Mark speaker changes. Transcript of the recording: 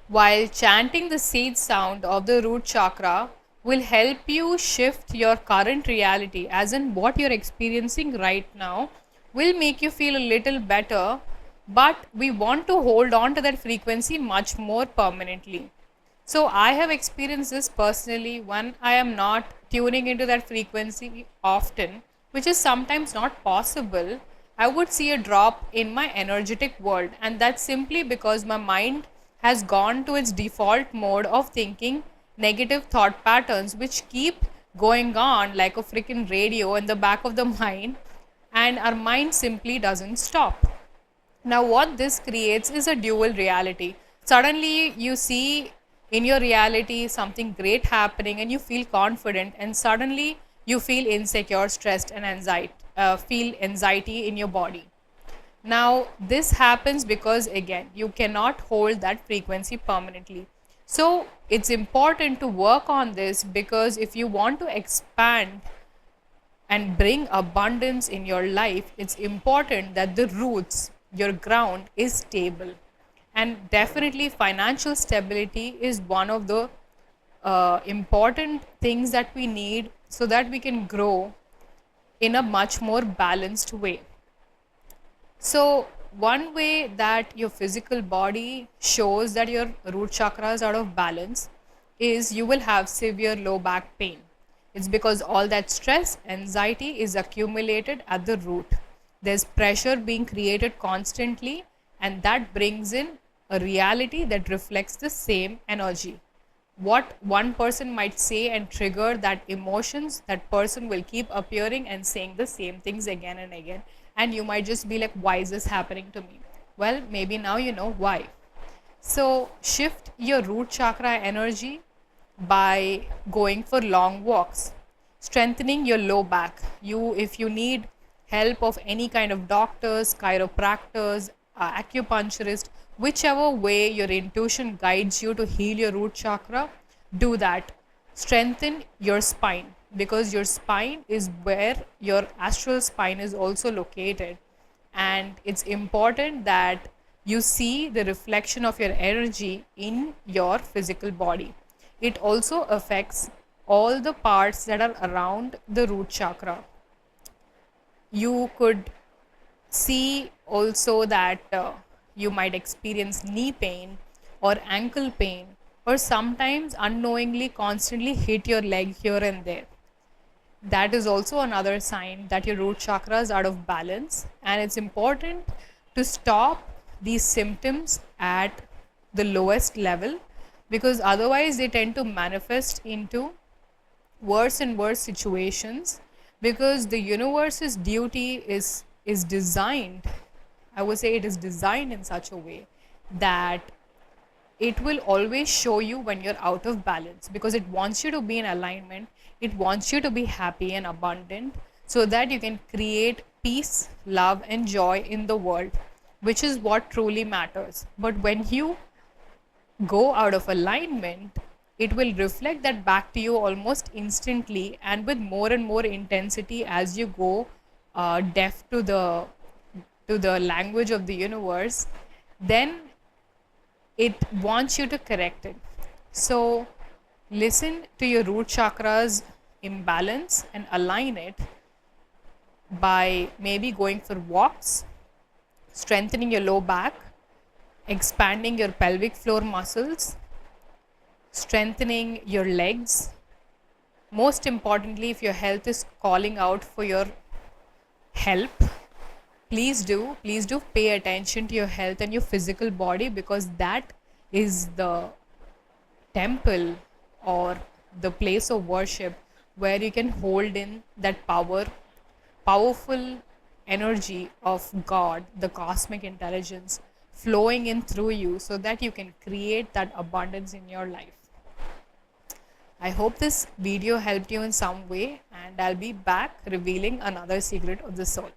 Speaker 1: while chanting the seed sound of the root chakra will help you shift your current reality, as in what you're experiencing right now will make you feel a little better, but we want to hold on to that frequency much more permanently. So I have experienced this personally when I am not tuning into that frequency often, which is sometimes not possible. I would see a drop in my energetic world, and that's simply because my mind has gone to its default mode of thinking negative thought patterns, which keep going on like a freaking radio in the back of the mind, and our mind simply doesn't stop. Now, what this creates is a dual reality. Suddenly, you see in your reality something great happening and you feel confident, and suddenly you feel insecure, stressed, and feel anxiety in your body. Now, this happens because again, you cannot hold that frequency permanently. So, it's important to work on this, because if you want to expand and bring abundance in your life, it's important that the roots, your ground, is stable. And definitely, financial stability is one of the important things that we need so that we can grow in a much more balanced way. So, one way that your physical body shows that your root chakra is out of balance is you will have severe low back pain. It's because all that stress, anxiety is accumulated at the root. There's pressure being created constantly, and that brings in a reality that reflects the same energy. What one person might say and trigger that emotions, that person will keep appearing and saying the same things again and again, and you might just be like, why is this happening to me? Well, maybe now you know why. So shift your root chakra energy by going for long walks, strengthening your low back. You, if you need help of any kind of doctors, chiropractors, acupuncturist, whichever way your intuition guides you to heal your root chakra, do that. Strengthen your spine, because your spine is where your astral spine is also located, and it's important that you see the reflection of your energy in your physical body. It also affects all the parts that are around the root chakra. You could see also that you might experience knee pain or ankle pain, or sometimes unknowingly constantly hit your leg here and there. That is also another sign that your root chakra is out of balance, and it's important to stop these symptoms at the lowest level, because otherwise they tend to manifest into worse and worse situations, because the universe's duty is designed, I would say it is designed in such a way that it will always show you when you're out of balance, because it wants you to be in alignment, it wants you to be happy and abundant, so that you can create peace, love, and joy in the world, which is what truly matters. But when you go out of alignment, it will reflect that back to you almost instantly and with more and more intensity as you go deaf to the language of the universe. Then it wants you to correct it. So listen to your root chakra's imbalance and align it by maybe going for walks, strengthening your low back, expanding your pelvic floor muscles, strengthening your legs. Most importantly, if your health is calling out for your help, please do pay attention to your health and your physical body, because that is the temple or the place of worship where you can hold in that powerful energy of God, the cosmic intelligence flowing in through you, so that you can create that abundance in your life. I hope this video helped you in some way, and I'll be back revealing another secret of the soul.